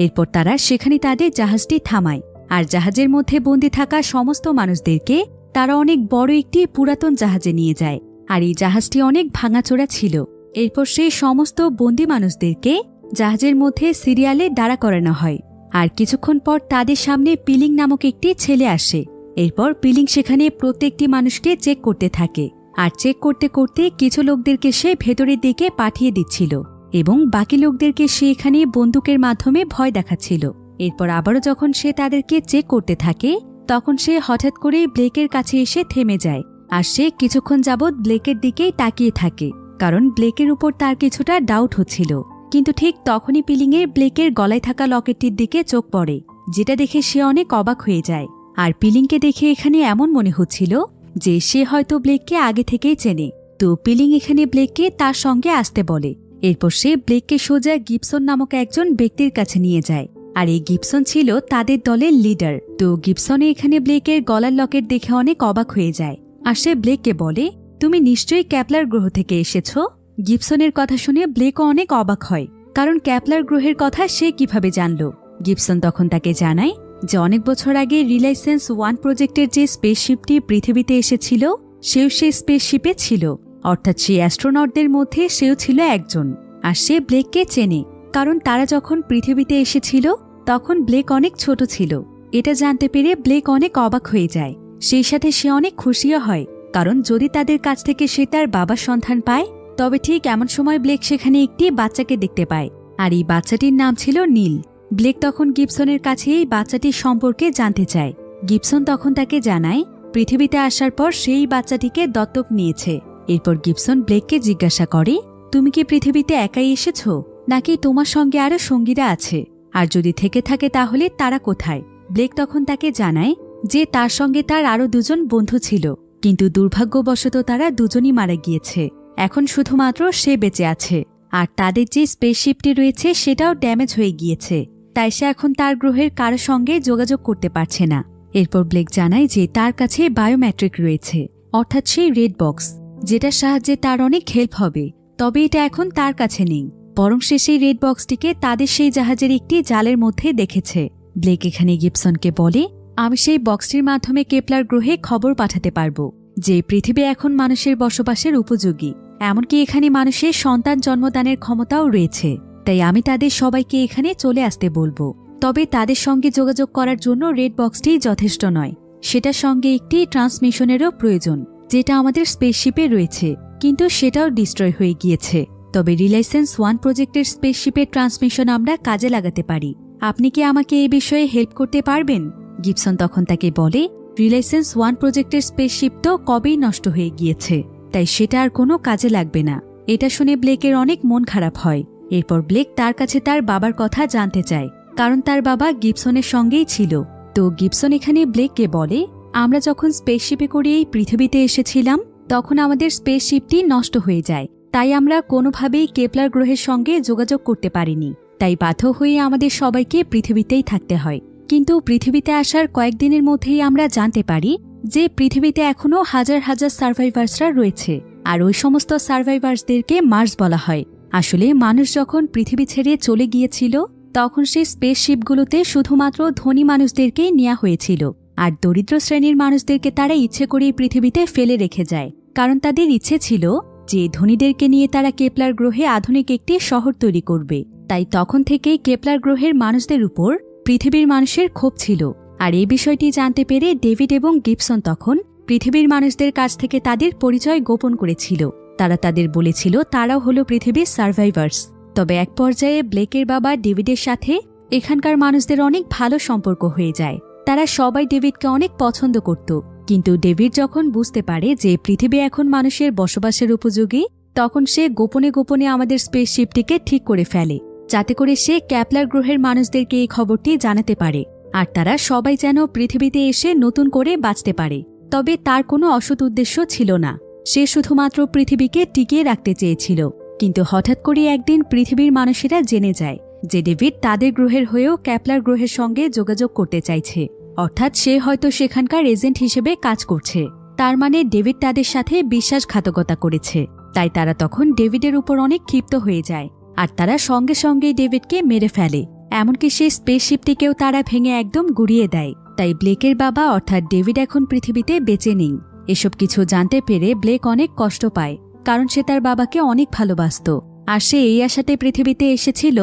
Speaker 1: এরপর তারা সেখানে তাদের জাহাজটি থামায় আর জাহাজের মধ্যে বন্দী থাকা সমস্ত মানুষদেরকে তারা অনেক বড় একটি পুরাতন জাহাজে নিয়ে যায় আর এই জাহাজটি অনেক ভাঙাচোরা ছিল। এরপর সেই সমস্ত বন্দী মানুষদেরকে জাহাজের মধ্যে সিরিয়ালে দাঁড়া করানো হয় আর কিছুক্ষণ পর তাদের সামনে পিলিং নামক একটি ছেলে আসে। এরপর পিলিং সেখানে প্রত্যেকটি মানুষকে চেক করতে থাকে আর চেক করতে করতে কিছু লোকদেরকে সে ভেতরের দিকে পাঠিয়ে দিচ্ছিল এবং বাকি লোকদেরকে সে এখানে বন্দুকের মাধ্যমে ভয় দেখাচ্ছিল। এরপর আবারও যখন সে তাদেরকে চেক করতে থাকে তখন সে হঠাৎ করে ব্লেকের কাছে এসে থেমে যায় আর সে কিছুক্ষণ যাবৎ ব্লেকের দিকেই তাকিয়ে থাকে, কারণ ব্লেকের উপর তার কিছুটা ডাউট হচ্ছিল। কিন্তু ঠিক তখনই পিলিংয়ের ব্লেকের গলায় থাকা লকেটটির দিকে চোখ পড়ে, যেটা দেখে সে অনেক অবাক হয়ে যায়। আর পিলিংকে দেখে এখানে এমন মনে হচ্ছিল যে সে হয়তো ব্লেককে আগে থেকেই চেনে। তো পিলিং এখানে ব্লেককে তার সঙ্গে আসতে বলে। এরপর সে ব্লেককে সোজা গিবসন নামক একজন ব্যক্তির কাছে নিয়ে যায় আর এই গিবসন ছিল তাদের দলের লিডার। তো গিবসনে এখানে ব্লেকের গলার লকেট দেখে অনেক অবাক হয়ে যায় আর সে ব্লেককে বলে, তুমি নিশ্চয়ই ক্যাপলার গ্রহ থেকে এসেছ। গিবসনের কথা শুনে ব্লেকও অনেক অবাক হয়, কারণ ক্যাপলার গ্রহের কথা সে কিভাবে জানল। গিবসন তখন তাকে জানায় যে অনেক বছর আগে রিলায়েন্স 1 প্রজেক্টের যে স্পেসশিপটি পৃথিবীতে এসেছিল সেও সেই স্পেসশিপে ছিল, অর্থাৎ সেই অ্যাস্ট্রোনটদের মধ্যে সেও ছিল একজন। আর সে ব্লেককে চেনে, কারণ তারা যখন পৃথিবীতে এসেছিল তখন ব্লেক অনেক ছোট ছিল। এটা জানতে পেরে ব্লেক অনেক অবাক হয়ে যায়। সেই সাথে সে অনেক খুশিও হয়, কারণ যদি তাদের কাছ থেকে সে তার বাবার সন্ধান পায় তবে ঠিক এমন সময় ব্লেক সেখানে একটি বাচ্চাকে দেখতে পায় আর এই বাচ্চাটির নাম ছিল নীল। ব্লেক তখন গিবসনের কাছে এই বাচ্চাটির সম্পর্কে জানতে চায়। গিবসন তখন তাকে জানায় পৃথিবীতে আসার পর সেই বাচ্চাটিকে দত্তক নিয়েছে। এরপর গিবসন ব্লেককে জিজ্ঞাসা করে, তুমি কি পৃথিবীতে একাই এসেছ নাকি তোমার সঙ্গে আরো সঙ্গীরা আছে, আর যদি থেকে থাকে তাহলে তারা কোথায়? ব্লেক তখন তাকে জানায় যে তার সঙ্গে তার আরো 2 জন বন্ধু ছিল, কিন্তু দুর্ভাগ্যবশত তারা দুজনই মারা গিয়েছে। এখন শুধুমাত্র সে বেঁচে আছে আর তাদের যে স্পেসশিপটি রয়েছে সেটাও ড্যামেজ হয়ে গিয়েছে, তাই সে এখন তার গ্রহের কারো সঙ্গে যোগাযোগ করতে পারছে না। এরপর ব্লেক জানায় যে তার কাছে বায়োমেট্রিক রয়েছে, অর্থাৎ সেই রেড বক্স, যেটার সাহায্যে তার অনেক হেল্প হবে। তবে এটা এখন তার কাছে নেই, বরং সে সেই রেড বক্সটিকে তাদের সেই জাহাজের একটি জালের মধ্যে দেখেছে। ব্লেক এখানে গিবসনকে বলে, আমি সেই বক্সটির মাধ্যমে কেপলার গ্রহে খবর পাঠাতে পারবো যে পৃথিবী এখন মানুষের বসবাসের উপযোগী, এমনকি এখানে মানুষের সন্তান জন্মদানের ক্ষমতাও রয়েছে। তাই আমি তাদের সবাইকে এখানে চলে আসতে বলবো। তবে তাদের সঙ্গে যোগাযোগ করার জন্য রেড বক্সটি যথেষ্ট নয়, সেটার সঙ্গে একটি ট্রান্সমিশনেরও প্রয়োজন, যেটা আমাদের স্পেসশিপে রয়েছে, কিন্তু সেটাও ডিস্ট্রয় হয়ে গিয়েছে। তবে রিলায়েন্স 1 প্রজেক্টের স্পেসশিপের ট্রান্সমিশন আমরা কাজে লাগাতে পারি। আপনি কি আমাকে এই বিষয়ে হেল্প করতে পারবেন? গিবসন তখন তাকে বলে, রিলায়েন্স 1 প্রজেক্টের স্পেসশিপ তো কবেই নষ্ট হয়ে গিয়েছে, তাই সেটা আর কোনো কাজে লাগবে না। এটা শুনে ব্লেকের অনেক মন খারাপ হয়। এরপর ব্লেক তার কাছে তার বাবার কথা জানতে চায়, কারণ তার বাবা গিবসনের সঙ্গেই ছিল। তো গিবসন এখানে ব্লেককে বলে, আমরা যখন স্পেসশিপে করে এই পৃথিবীতে এসেছিলাম তখন আমাদের স্পেসশিপটি নষ্ট হয়ে যায়, তাই আমরা কোনোভাবেই কেপলার গ্রহের সঙ্গে যোগাযোগ করতে পারিনি। তাই বাধ্য হয়ে আমাদের সবাইকে পৃথিবীতেই থাকতে হয়। কিন্তু পৃথিবীতে আসার কয়েকদিনের মধ্যেই আমরা জানতে পারি যে পৃথিবীতে এখনও হাজার হাজার সার্ভাইভার্সরা রয়েছে, আর ওই সমস্ত সার্ভাইভার্সদেরকে মার্স বলা হয়। আসলে মানুষ যখন পৃথিবী ছেড়ে চলে গিয়েছিল তখন সেই স্পেসশিপগুলোতে শুধুমাত্র ধনী মানুষদেরকেই নেওয়া হয়েছিল, আর দরিদ্র শ্রেণীর মানুষদেরকে তারা ইচ্ছে করেই পৃথিবীতে ফেলে রেখে যায়, কারণ তাদের ইচ্ছে ছিল যে ধনীদেরকে নিয়ে তারা কেপলার গ্রহে আধুনিক একটি শহর তৈরি করবে। তাই তখন থেকেই কেপলার গ্রহের মানুষদের উপর পৃথিবীর মানুষের ক্ষোভ ছিল। আর এই বিষয়টি জানতে পেরে ডেভিড এবং গিবসন তখন পৃথিবীর মানুষদের কাছ থেকে তাদের পরিচয় গোপন করেছিল। তারা তাদের বলেছিল তারাও হলো পৃথিবীর সার্ভাইভার্স। তবে এক পর্যায়ে ব্লেকের বাবা ডেভিডের সাথে এখানকার মানুষদের অনেক ভালো সম্পর্ক হয়ে যায়। তারা সবাই ডেভিডকে অনেক পছন্দ করত। কিন্তু ডেভিড যখন বুঝতে পারে যে পৃথিবী এখন মানুষের বসবাসের উপযোগী, তখন সে গোপনে গোপনে আমাদের স্পেসশিপটিকে ঠিক করে ফেলে, যাতে করে সে কেপলার গ্রহের মানুষদেরকে এই খবরটি জানাতে পারে, আর তারা সবাই যেন পৃথিবীতে এসে নতুন করে বাঁচতে পারে। তবে তার কোনো অসৎ উদ্দেশ্য ছিল না, সে শুধুমাত্র পৃথিবীকে টিকিয়ে রাখতে চেয়েছিল। কিন্তু হঠাৎ করে একদিন পৃথিবীর মানুষেরা জেনে যায় যে ডেভিড তাদের গ্রহের হয়েও কেপলার গ্রহের সঙ্গে যোগাযোগ করতে চাইছে, অর্থাৎ সে হয়তো সেখানকার এজেন্ট হিসেবে কাজ করছে। তার মানে ডেভিড তাদের সাথে বিশ্বাসঘাতকতা করেছে। তাই তারা তখন ডেভিডের উপর অনেক ক্ষিপ্ত হয়ে যায়, আর তারা সঙ্গে সঙ্গে ডেভিডকে মেরে ফেলে। এমনকি সেই স্পেসশিপটিকেও তারা ভেঙে একদম গুড়িয়ে দেয়। তাই ব্লেকের বাবা অর্থাৎ ডেভিড এখন পৃথিবীতে বেঁচে নেই। এসব কিছু জানতে পেরে ব্লেক অনেক কষ্ট পায়, কারণ সে তার বাবাকে অনেক ভালোবাসত, আর সে এই আশাতে পৃথিবীতে এসেছিল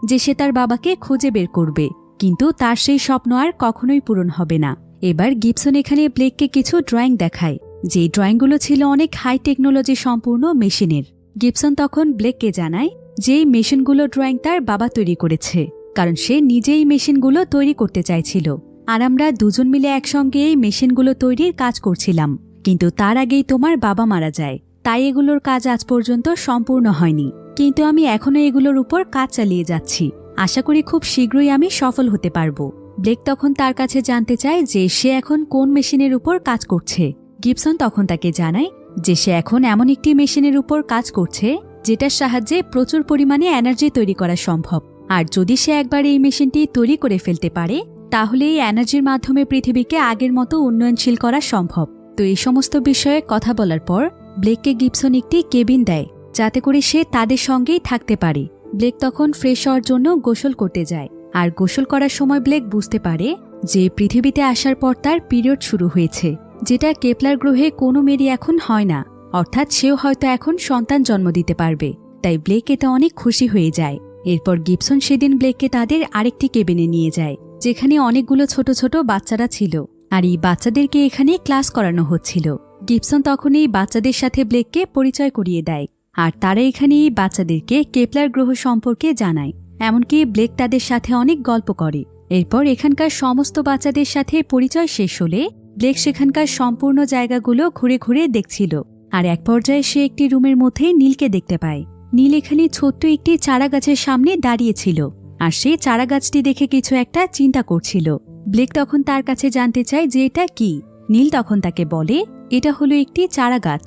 Speaker 1: যে সে তার বাবাকে খুঁজে বের করবে। কিন্তু তার সেই স্বপ্ন আর কখনোই পূরণ হবে না। এবার গিবসন এখানে ব্লেককে কিছু ড্রয়িং দেখায়, যে ড্রয়িংগুলো ছিল অনেক হাই টেকনোলজি সম্পূর্ণ মেশিনের। গিবসন তখন ব্লেককে জানায় যে এই মেশিনগুলো ড্রয়িং তার বাবা তৈরি করেছে, কারণ সে নিজেই মেশিনগুলো তৈরি করতে চাইছিল। আর আমরা দুজন মিলে একসঙ্গে এই মেশিনগুলো তৈরির কাজ করছিলাম, কিন্তু তার আগেই তোমার বাবা মারা যায়, তাই এগুলোর কাজ আজ পর্যন্ত সম্পূর্ণ হয়নি। কিন্তু আমি এখনো এগুলোর উপর কাজ চালিয়ে যাচ্ছি, আশা করি খুব শীঘ্রই আমি সফল হতে পারবো। ব্লেক তখন তার কাছে জানতে চায় যে সে এখন কোন মেশিনের উপর কাজ করছে। গিবসন তখন তাকে জানায় যে সে এখন এমন একটি মেশিনের উপর কাজ করছে যেটার সাহায্যে প্রচুর পরিমাণে এনার্জি তৈরি করা সম্ভব, আর যদি সে একবার এই মেশিনটি তৈরি করে ফেলতে পারে তাহলে এই এনার্জির মাধ্যমে পৃথিবীকে আগের মতো উন্নয়নশীল করা সম্ভব। তো এই সমস্ত বিষয়ে কথা বলার পর ব্লেককে গিবসন একটি কেবিন দেয়, যাতে করে সে তাদের সঙ্গেই থাকতে পারে। ব্লেক তখন ফ্রেশ হওয়ার জন্য গোসল করতে যায়, আর গোসল করার সময় ব্লেক বুঝতে পারে যে পৃথিবীতে আসার পর তার পিরিয়ড শুরু হয়েছে, যেটা কেপলার গ্রহে কোনো মেয়েরই এখন হয় না, অর্থাৎ সেও হয়তো এখন সন্তান জন্ম দিতে পারবে। তাই ব্লেক এতে অনেক খুশি হয়ে যায়। এরপর গিবসন সেদিন ব্লেককে তাদের আরেকটি কেবিনে নিয়ে যায়, যেখানে অনেকগুলো ছোট ছোট বাচ্চারা ছিল, আর এই বাচ্চাদেরকে এখানে ক্লাস করানো হচ্ছিল। গিবসন তখন এই বাচ্চাদের সাথে ব্লেককে পরিচয় করিয়ে দেয়, আর তারা এখানে এই বাচ্চাদেরকে কেপলার গ্রহ সম্পর্কে জানায়। এমনকি ব্লেক তাদের সাথে অনেক গল্প করে। এরপর এখানকার সমস্ত বাচ্চাদের সাথে পরিচয় শেষ হলে ব্লেক সেখানকার সম্পূর্ণ জায়গাগুলো ঘুরে ঘুরে দেখছিল, আর এক পর্যায়ে সে একটি রুমের মধ্যে নীলকে দেখতে পায়। নীল এখানে ছোট্ট একটি চারা গাছের সামনে দাঁড়িয়েছিল, আর সে চারা গাছটি দেখে কিছু একটা চিন্তা করছিল। ব্লেক তখন তার কাছে জানতে চায় যে এটা কি। নীল তখন তাকে বলে এটা হলো একটি চারা গাছ।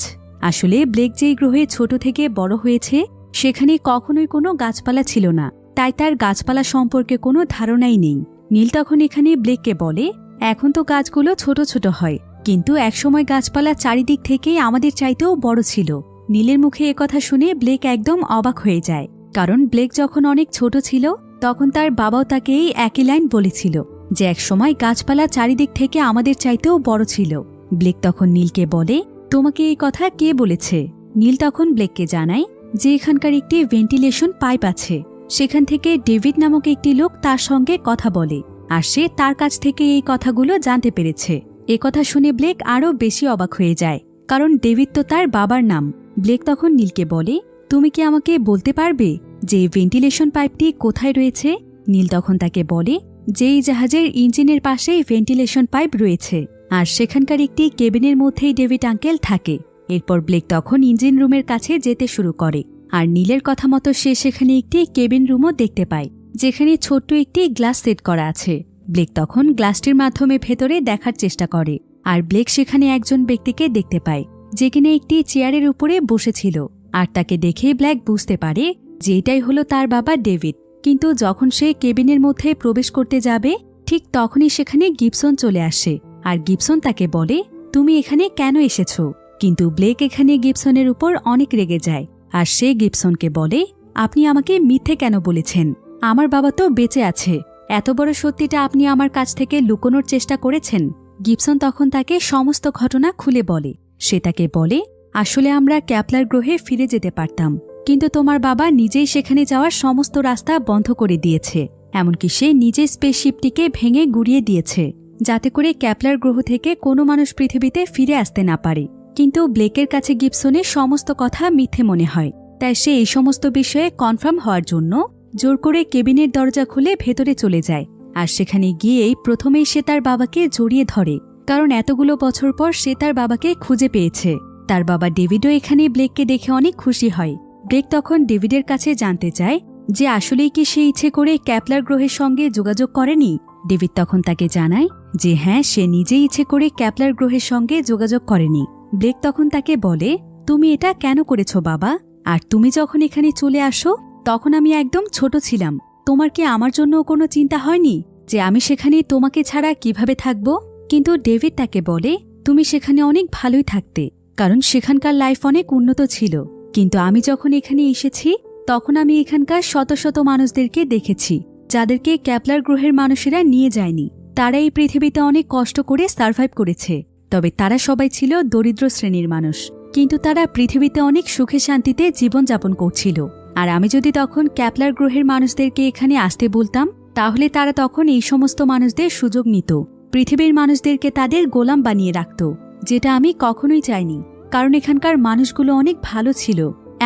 Speaker 1: আসলে ব্লেক যেই গ্রহে ছোট থেকে বড় হয়েছে সেখানে কখনোই কোনো গাছপালা ছিল না, তাই তার গাছপালা সম্পর্কে কোনো ধারণাই নেই। নীল তখন এখানে ব্লেককে বলে এখন তো গাছগুলো ছোট ছোট হয়, কিন্তু একসময় গাছপালা চারিদিক থেকেই আমাদের চাইতেও বড় ছিল। নীলের মুখে একথা শুনে ব্লেক একদম অবাক হয়ে যায়, কারণ ব্লেক যখন অনেক ছোট ছিল তখন তার বাবাও তাকে এই একই লাইন বলেছিল যে একসময় গাছপালা চারিদিক থেকে আমাদের চাইতেও বড় ছিল। ব্লেক তখন নীলকে বলে তোমাকে এই কথা কে বলেছে? নীল তখন ব্লেককে জানায় যে এখানকার একটি ভেন্টিলেশন পাইপ আছে, সেখান থেকে ডেভিড নামক একটি লোক তার সঙ্গে কথা বলে, আর সে তার কাছ থেকে এই কথাগুলো জানতে পেরেছে। একথা শুনে ব্লেক আরও বেশি অবাক হয়ে যায়, কারণ ডেভিড তো তার বাবার নাম। ব্লেক তখন নীলকে বলে তুমি কি আমাকে বলতে পারবে যে ভেন্টিলেশন পাইপটি কোথায় রয়েছে? নীল তখন তাকে বলে যে এই জাহাজের ইঞ্জিনের পাশেই ভেন্টিলেশন পাইপ রয়েছে, আর সেখানকার একটি কেবিনের মধ্যেই ডেভিড আঙ্কেল থাকে। এরপর ব্লেক তখন ইঞ্জিন রুমের কাছে যেতে শুরু করে, আর নীলের কথা মতো সে সেখানে একটি কেবিন রুমও দেখতে পায়, যেখানে ছোট্ট একটি গ্লাস সেট করা আছে। ব্লেক তখন গ্লাসটির মাধ্যমে ভেতরে দেখার চেষ্টা করে, আর ব্লেক সেখানে একজন ব্যক্তিকে দেখতে পায় যে কিনা একটি চেয়ারের উপরে বসেছিল। আর তাকে দেখে ব্ল্যাক বুঝতে পারে যে এটাই হলো তার বাবা ডেভিড। কিন্তু যখন সে কেবিনের মধ্যে প্রবেশ করতে যাবে ঠিক তখনই সেখানে গিবসন চলে আসে। আর গিবসন তাকে বলে, তুমি এখানে কেন এসেছ? কিন্তু ব্লেক এখানে গিবসনের উপর অনেক রেগে যায়। আর সে গিবসনকে বলে, আপনি আমাকে মিথ্যে কেন বলেছেন? আমার বাবা তো বেঁচে আছে। এত বড় সত্যিটা আপনি আমার কাছ থেকে লুকোনোর চেষ্টা করেছেন। গিবসন তখন তাকে সমস্ত ঘটনা খুলে বলে। সে তাকে বলে, আসলে আমরা ক্যাপলার গ্রহে ফিরে যেতে পারতাম, কিন্তু তোমার বাবা নিজেই সেখানে যাওয়ার সমস্ত রাস্তা বন্ধ করে দিয়েছে। এমনকি সে নিজে স্পেসশিপটিকে ভেঙে গুড়িয়ে দিয়েছে, যাতে করে ক্যাপলার গ্রহ থেকে কোনো মানুষ পৃথিবীতে ফিরে আসতে না পারে। কিন্তু ব্লেকের কাছে গিবসনের সমস্ত কথা মিথ্যে মনে হয়। তাই সে এই সমস্ত বিষয়ে কনফার্ম হওয়ার জন্য জোর করে কেবিনের দরজা খুলে ভেতরে চলে যায়। আর সেখানে গিয়েই প্রথমেই সে তার বাবাকে জড়িয়ে ধরে, কারণ এতগুলো বছর পর সে তার বাবাকে খুঁজে পেয়েছে। তার বাবা ডেভিডও এখানে ব্লেককে দেখে অনেক খুশি হয়। ব্লেক তখন ডেভিডের কাছে জানতে চায় যে আসলেই কি সে ইচ্ছে করে ক্যাপলার গ্রহের সঙ্গে যোগাযোগ করেনি। ডেভিড তখন তাকে জানায় যে হ্যাঁ, সে নিজেই ইচ্ছে করে ক্যাপলার গ্রহের সঙ্গে যোগাযোগ করেনি। ব্লেক তখন তাকে বলে, তুমি এটা কেন করেছ বাবা? আর তুমি যখন এখানে চলে আসো তখন আমি একদম ছোট ছিলাম। তোমার কি আমার জন্য কোনো চিন্তা হয়নি যে আমি সেখানে তোমাকে ছাড়া কিভাবে থাকব? কিন্তু ডেভিড তাকে বলে, তুমি সেখানে অনেক ভালোই থাকতে, কারণ সেখানকার লাইফ অনেক উন্নত ছিল। কিন্তু আমি যখন এখানে এসেছি তখন আমি এখানকার শত শত মানুষদেরকে দেখেছি যাদেরকে ক্যাপলার গ্রহের মানুষেরা নিয়ে যায়নি। তারা এই পৃথিবীতে অনেক কষ্ট করে সার্ভাইভ করেছে। তবে তারা সবাই ছিল দরিদ্র শ্রেণীর মানুষ, কিন্তু তারা পৃথিবীতে অনেক সুখে শান্তিতে জীবনযাপন করছিল। আর আমি যদি তখন ক্যাপলার গ্রহের মানুষদেরকে এখানে আসতে বলতাম, তাহলে তারা তখন এই সমস্ত মানুষদের সুযোগ নিত, পৃথিবীর মানুষদেরকে তাদের গোলাম বানিয়ে রাখত, যেটা আমি কখনোই চাইনি। কারণ এখানকার মানুষগুলো অনেক ভালো ছিল,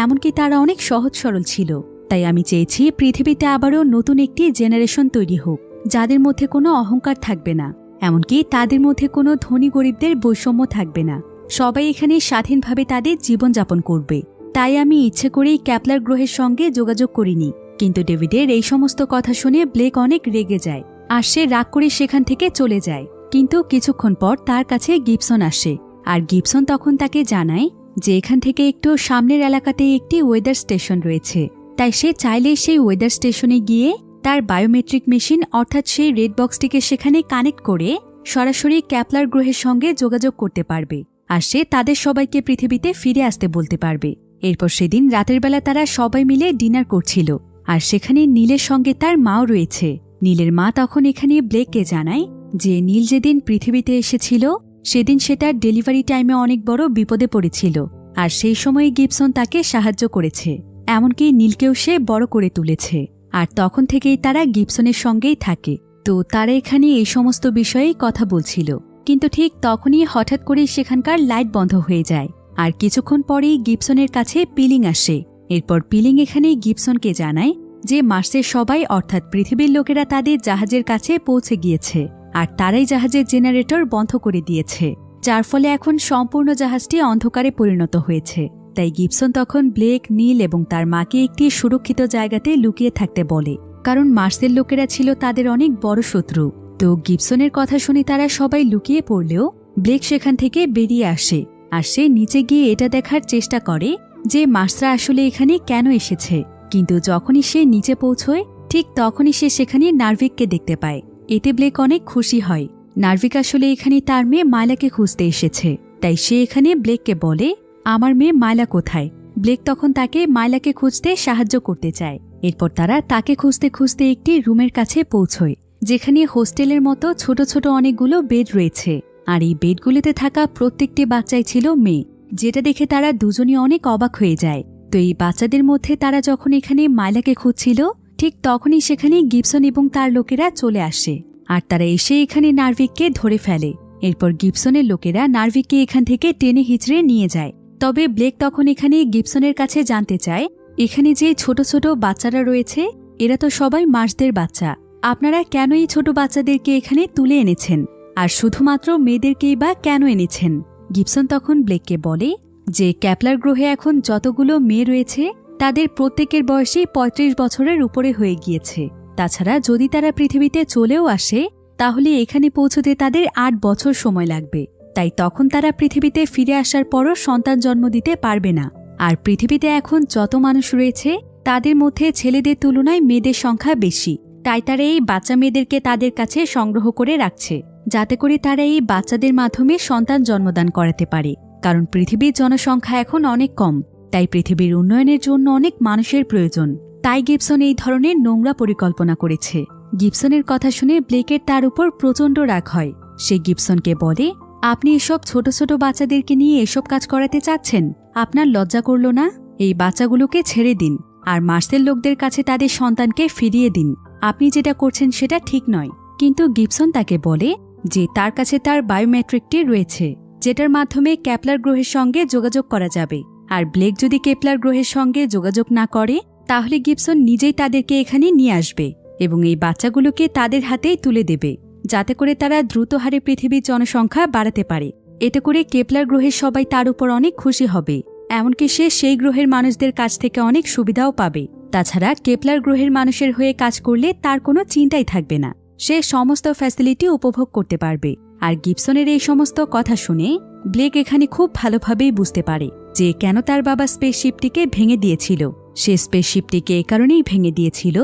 Speaker 1: এমনকি তারা অনেক সহজ সরল ছিল। তাই আমি চেয়েছি পৃথিবীতে আবারও নতুন একটি জেনারেশন তৈরি হোক, যাদের মধ্যে কোনো অহংকার থাকবে না, এমনকি তাদের মধ্যে কোনো ধনী গরিবদের বৈষম্য থাকবে না। সবাই এখানে স্বাধীনভাবে তাদের জীবনযাপন করবে। তাই আমি ইচ্ছে করেই ক্যাপলার গ্রহের সঙ্গে যোগাযোগ করিনি। কিন্তু ডেভিডের এই সমস্ত কথা শুনে ব্লেক অনেক রেগে যায়, আর সে রাগ করে সেখান থেকে চলে যায়। কিন্তু কিছুক্ষণ পর তার কাছে গিবসন আসে, আর গিবসন তখন তাকে জানায় যে এখান থেকে একটু সামনের এলাকাতে একটি ওয়েদার স্টেশন রয়েছে। তাই সে চাইলেই সেই ওয়েদার স্টেশনে গিয়ে তার বায়োমেট্রিক মেশিন অর্থাৎ সেই রেড বক্সটিকে সেখানে কানেক্ট করে সরাসরি ক্যাপলার গ্রহের সঙ্গে যোগাযোগ করতে পারবে। আর সে তাদের সবাইকে পৃথিবীতে ফিরে আসতে বলতে পারবে। এরপর সেদিন রাতের বেলা তারা সবাই মিলে ডিনার করছিল, আর সেখানে নীলের সঙ্গে তার মাও রয়েছে। নীলের মা তখন এখানে ব্লেককে জানায় যে নীল যেদিন পৃথিবীতে এসেছিল সেদিন সে তার ডেলিভারি টাইমে অনেক বড় বিপদে পড়েছিল, আর সেই সময়ে গিবসন তাকে সাহায্য করেছে। এমনকি নীলকেও সে বড় করে তুলেছে। আর তখন থেকেই তারা গিবসনের সঙ্গেই থাকে। তো তারা এখানে এই সমস্ত বিষয়েই কথা বলছিল। কিন্তু ঠিক তখনই হঠাৎ করেই সেখানকার লাইট বন্ধ হয়ে যায়। আর কিছুক্ষণ পরেই গিবসনের কাছে পিলিং আসে। এরপর পিলিং এখানে গিবসনকে জানায় যে মার্সের সবাই অর্থাৎ পৃথিবীর লোকেরা তাদের জাহাজের কাছে পৌঁছে গিয়েছে, আর তারাই জাহাজের জেনারেটর বন্ধ করে দিয়েছে, যার ফলে এখন সম্পূর্ণ জাহাজটি অন্ধকারে পরিণত হয়েছে। তাই গিবসন তখন ব্লেক, নীল এবং তার মাকে একটি সুরক্ষিত জায়গাতে লুকিয়ে থাকতে বলে, কারণ মার্সের লোকেরা ছিল তাদের অনেক বড় শত্রু। তো গিবসনের কথা শুনে তারা সবাই লুকিয়ে পড়লেও ব্লেক সেখান থেকে বেরিয়ে আসে, আর সে নিচে গিয়ে এটা দেখার চেষ্টা করে যে মার্সরা আসলে এখানে কেন এসেছে। কিন্তু যখনই সে নিচে পৌঁছয় ঠিক তখনই সে সেখানে নার্ভিককে দেখতে পায়। এতে ব্লেক অনেক খুশি হয়। নার্ভিক আসলে এখানে তার মেয়ে মায়লাকে খুঁজতে এসেছে। তাই সে এখানে ব্লেককে বলে, আমার মেয়ে মায়লা কোথায়? ব্লেক তখন তাকে মায়লাকে খুঁজতে সাহায্য করতে চায়। এরপর তারা তাকে খুঁজতে খুঁজতে একটি রুমের কাছে পৌঁছয়, যেখানে হোস্টেলের মতো ছোট ছোট অনেকগুলো বেড রয়েছে। আর এই বেডগুলিতে থাকা প্রত্যেকটি বাচ্চাই ছিল মেয়ে, যেটা দেখে তারা দুজনই অনেক অবাক হয়ে যায়। তো এই বাচ্চাদের মধ্যে তারা যখন এখানে মায়লাকে খুঁজছিল ঠিক তখনই সেখানে গিবসন এবং তার লোকেরা চলে আসে, আর তারা এসে এখানে নার্ভিককে ধরে ফেলে। এরপর গিবসনের লোকেরা নার্ভিককে এখান থেকে টেনে হিচড়ে নিয়ে যায়। তবে ব্লেক তখন এখানে গিবসনের কাছে জানতে চায়, এখানে যে ছোট ছোট বাচ্চারা রয়েছে এরা তো সবাই মার্সদের বাচ্চা, আপনারা কেন এই ছোট বাচ্চাদেরকে এখানে তুলে এনেছেন, আর শুধুমাত্র মেয়েদেরকেই বা কেন এনেছেন? গিবসন তখন ব্লেককে বলে যে ক্যাপলার গ্রহে এখন যতগুলো মেয়ে রয়েছে তাদের প্রত্যেকের বয়সই ৩৫ বছরের উপরে হয়ে গিয়েছে। তাছাড়া যদি তারা পৃথিবীতে চলেও আসে তাহলে এখানে পৌঁছতে তাদের ৮ বছর সময় লাগবে। তাই তখন তারা পৃথিবীতে ফিরে আসার পরও সন্তান জন্ম দিতে পারবে না। আর পৃথিবীতে এখন যত মানুষ রয়েছে তাদের মধ্যে ছেলেদের তুলনায় মেয়েদের সংখ্যা বেশি, তাই তারা এই বাচ্চা মেয়েদেরকে তাদের কাছে সংগ্রহ করে রাখছে, যাতে করে তারা এই বাচ্চাদের মাধ্যমে সন্তান জন্মদান করাতে পারে। কারণ পৃথিবীর জনসংখ্যা এখন অনেক কম, তাই পৃথিবীর উন্নয়নের জন্য অনেক মানুষের প্রয়োজন। তাই গিবসন এই ধরনের নোংরা পরিকল্পনা করেছে। গিবসনের কথা শুনে ব্লেকের তার উপর প্রচণ্ড রাগ হয়। সে গিবসনকে বলে, আপনি এসব ছোট ছোট বাচ্চাদেরকে নিয়ে এসব কাজ করাতে চাচ্ছেন? আপনার লজ্জা করল না? এই বাচ্চাগুলোকে ছেড়ে দিন আর মার্সেল লোকদের কাছে তাদের সন্তানকে ফিরিয়ে দিন। আপনি যেটা করছেন সেটা ঠিক নয়। কিন্তু গিবসন তাকে বলে যে তার কাছে তার বায়োমেট্রিকটি রয়েছে, যেটার মাধ্যমে কেপলার গ্রহের সঙ্গে যোগাযোগ করা যাবে। আর ব্লেক যদি কেপলার গ্রহের সঙ্গে যোগাযোগ না করে তাহলে গিবসন নিজেই তাদেরকে এখানে নিয়ে আসবে এবং এই বাচ্চাগুলোকে তাদের হাতেই তুলে দেবে, যাতে করে তারা দ্রুত হারে পৃথিবীর জনসংখ্যা বাড়াতে পারে। এতে করে কেপলার গ্রহের সবাই তার উপর অনেক খুশি হবে, এমনকি সে সেই গ্রহের মানুষদের কাছ থেকে অনেক সুবিধাও পাবে। তাছাড়া কেপলার গ্রহের মানুষের হয়ে কাজ করলে তার কোনো চিন্তাই থাকবে না, সে সমস্ত ফ্যাসিলিটি উপভোগ করতে পারবে। আর গিবসনের এই সমস্ত কথা শুনে ব্লেক এখানে খুব ভালোভাবেই বুঝতে পারে যে কেন তার বাবা স্পেসশিপটিকে ভেঙে দিয়েছিল। সে স্পেসশিপটিকে এ কারণেই ভেঙে দিয়েছিল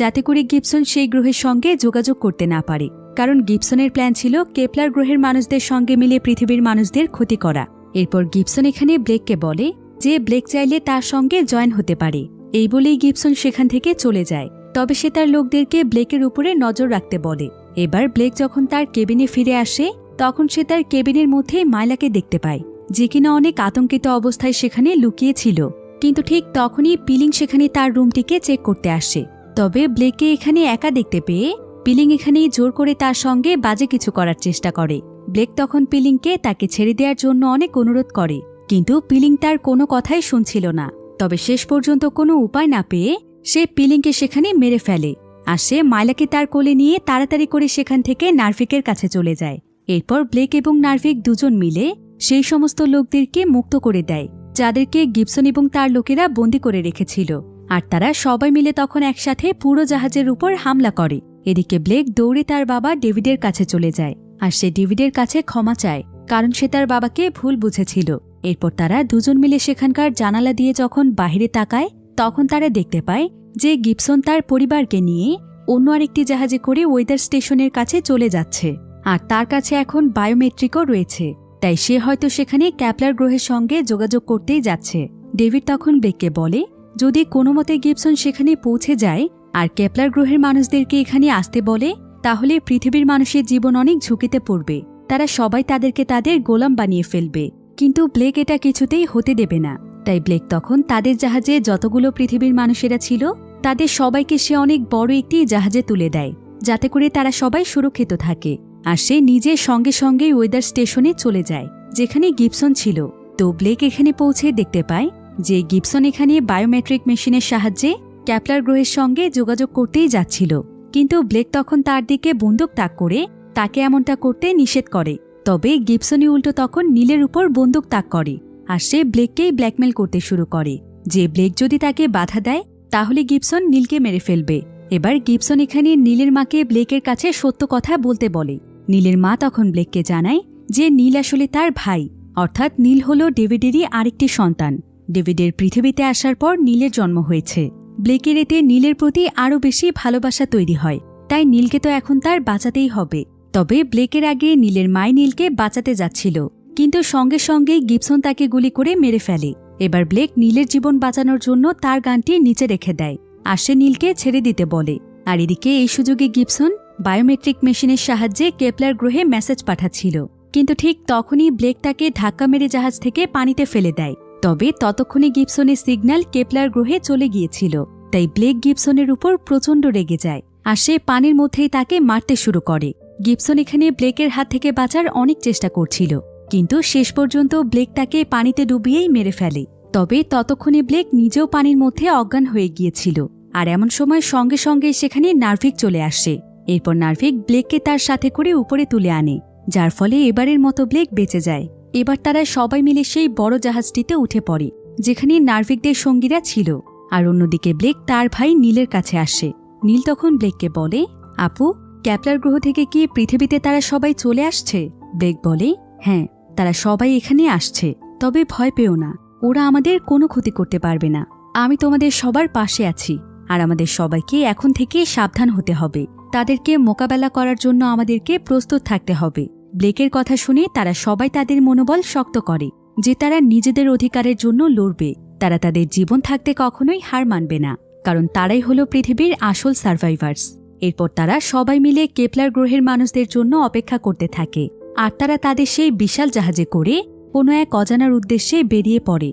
Speaker 1: যাতে করে গিবসন সেই গ্রহের সঙ্গে যোগাযোগ করতে না পারে, কারণ গিবসনের প্ল্যান ছিল কেপলার গ্রহের মানুষদের সঙ্গে মিলে পৃথিবীর মানুষদের ক্ষতি করা। এরপর গিবসন এখানে ব্লেককে বলে যে ব্লেক চাইলে তার সঙ্গে জয়েন হতে পারে। এই বলেই গিবসন সেখান থেকে চলে যায়। তবে সে তার লোকদেরকে ব্লেকের উপরে নজর রাখতে বলে। এবার ব্লেক যখন তার কেবিনে ফিরে আসে তখন সে তার কেবিনের মধ্যে মাইলাকে দেখতে পায়, যে কিনা অনেক আতঙ্কিত অবস্থায় সেখানে লুকিয়ে ছিল। কিন্তু ঠিক তখনই পিলিং সেখানে তার রুমটিকে চেক করতে আসে। তবে ব্লেককে এখানে একা দেখতে পেয়ে পিলিং এখানেই জোর করে তার সঙ্গে বাজে কিছু করার চেষ্টা করে। ব্লেক তখন পিলিংকে তাকে ছেড়ে দেওয়ার জন্য অনেক অনুরোধ করে, কিন্তু পিলিং তার কোনো কথাই শুনছিল না। তবে শেষ পর্যন্ত কোনো উপায় না পেয়ে সে পিলিংকে সেখানে মেরে ফেলে। আর সে মাইলাকে তার কোলে নিয়ে তাড়াতাড়ি করে সেখান থেকে নার্ভিকের কাছে চলে যায়। এরপর ব্লেক এবং নার্ভিক দুজন মিলে সেই সমস্ত লোকদেরকে মুক্ত করে দেয় যাদেরকে গিবসন এবং তার লোকেরা বন্দী করে রেখেছিল। আর তারা সবাই মিলে তখন একসাথে পুরো জাহাজের উপর হামলা করে। এদিকে ব্লেক দৌড়ে তার বাবা ডেভিডের কাছে চলে যায় আর সে ডেভিডের কাছে ক্ষমা চায়, কারণ সে তার বাবাকে ভুল বুঝেছিল। এরপর তারা দুজন মিলে সেখানকার জানালা দিয়ে যখন বাহিরে তাকায় তখন তারা দেখতে পায় যে গিবসন তার পরিবারকে নিয়ে অন্য আরেকটি জাহাজে করে ওয়েদার স্টেশনের কাছে চলে যাচ্ছে। আর তার কাছে এখন বায়োমেট্রিকও রয়েছে, তাই সে হয়তো সেখানে কেপলার গ্রহের সঙ্গে যোগাযোগ করতেই যাচ্ছে। ডেভিড তখন ব্লেককে বলে যদি কোনো মতে গিবসন সেখানে পৌঁছে যায় আর কেপলার গ্রহের মানুষদেরকে এখানে আসতে বলে তাহলে পৃথিবীর মানুষের জীবন অনেক ঝুঁকিতে পড়বে, তারা সবাই তাদেরকে তাদের গোলাম বানিয়ে ফেলবে। কিন্তু ব্লেক এটা কিছুতেই হতে দেবে না। তাই ব্লেক তখন তাদের জাহাজে যতগুলো পৃথিবীর মানুষেরা ছিল তাদের সবাইকে সে অনেক বড় একটি জাহাজে তুলে দেয়, যাতে করে তারা সবাই সুরক্ষিত থাকে। আর সে নিজে সঙ্গে সঙ্গেই ওয়েদার স্টেশনে চলে যায় যেখানে গিবসন ছিল। তো ব্লেক এখানে পৌঁছে দেখতে পায় যে গিবসন এখানে বায়োমেট্রিক মেশিনের সাহায্যে কেপলার গ্রহের সঙ্গে যোগাযোগ করতেই যাচ্ছিল। কিন্তু ব্লেক তখন তার দিকে বন্দুক তাক করে তাকে এমনটা করতে নিষেধ করে। তবে গিবসনই উল্টো তখন নীলের উপর বন্দুক তাক করে আর সে ব্লেককেই ব্ল্যাকমেল করতে শুরু করে যে ব্লেক যদি তাকে বাধা দেয় তাহলে গিবসন নীলকে মেরে ফেলবে। এবার গিবসন এখানে নীলের মাকে ব্লেকের কাছে সত্য কথা বলতে বলে। নীলের মা তখন ব্লেককে জানায় যে নীল আসলে তার ভাই, অর্থাৎ নীল হল ডেভিডেরই আরেকটি সন্তান। ডেভিডের পৃথিবীতে আসার পর নীলের জন্ম হয়েছে। ব্লেকের এতে নীলের প্রতি আরও বেশি ভালোবাসা তৈরি হয়, তাই নীলকে তো এখন তার বাঁচাতেই হবে। তবে ব্লেকের আগে নীলের মাই নীলকে বাঁচাতে যাচ্ছিল, কিন্তু সঙ্গে সঙ্গেই গিবসন তাকে গুলি করে মেরে ফেলে। এবার ব্লেক নীলের জীবন বাঁচানোর জন্য তার গানটি নিচে রেখে দেয় আর সে নীলকে ছেড়ে দিতে বলে। আর এদিকে এই সুযোগে গিবসন বায়োমেট্রিক মেশিনের সাহায্যে কেপলার গ্রহে মেসেজ পাঠাচ্ছিল, কিন্তু ঠিক তখনই ব্লেক তাকে ধাক্কা মেরে জাহাজ থেকে পানিতে ফেলে দেয়। তবে ততক্ষণে গিবসনের সিগন্যাল কেপলার গ্রহে চলে গিয়েছিল, তাই ব্লেক গিবসনের উপর প্রচণ্ড রেগে যায় আর সে পানির মধ্যেই তাকে মারতে শুরু করে। গিবসন এখানে ব্লেকের হাত থেকে বাঁচার অনেক চেষ্টা করছিল, কিন্তু শেষ পর্যন্ত ব্লেক তাকে পানিতে ডুবিয়েই মেরে ফেলে। তবে ততক্ষণে ব্লেক নিজেও পানির মধ্যে অজ্ঞান হয়ে গিয়েছিল। আর এমন সময় সঙ্গে সঙ্গে সেখানে নার্ভিক চলে আসে। এরপর নার্ভিক ব্লেককে তার সাথে করে উপরে তুলে আনে, যার ফলে এবারের মতো ব্লেক বেঁচে যায়। এবার তারা সবাই মিলে সেই বড় জাহাজটিতে উঠে পড়ে যেখানে নার্ভিকদের সঙ্গীরা ছিল। আর অন্যদিকে ব্লেক তার ভাই নীলের কাছে আসে। নীল তখন ব্লেককে বলে, আপু, কেপলার গ্রহ থেকে কি পৃথিবীতে তারা সবাই চলে আসছে? ব্লেক বলে, হ্যাঁ, তারা সবাই এখানে আসছে, তবে ভয় পেও না, ওরা আমাদের কোনো ক্ষতি করতে পারবে না। আমি তোমাদের সবার পাশে আছি, আর আমাদের সবাইকে এখন থেকে সাবধান হতে হবে। তাদেরকে মোকাবেলা করার জন্য আমাদেরকে প্রস্তুত থাকতে হবে। ব্লেকের কথা শুনে তারা সবাই তাদের মনোবল শক্ত করে যে তারা নিজেদের অধিকারের জন্য লড়বে। তারা তাদের জীবন থাকতে কখনোই হার মানবে না, কারণ তারাই হলো পৃথিবীর আসল সার্ভাইভার্স। এরপর তারা সবাই মিলে কেপলার গ্রহের মানুষদের জন্য অপেক্ষা করতে থাকে, আর তারা তাদের সেই বিশাল জাহাজে করে কোনো এক অজানার উদ্দেশ্যে বেরিয়ে পড়ে।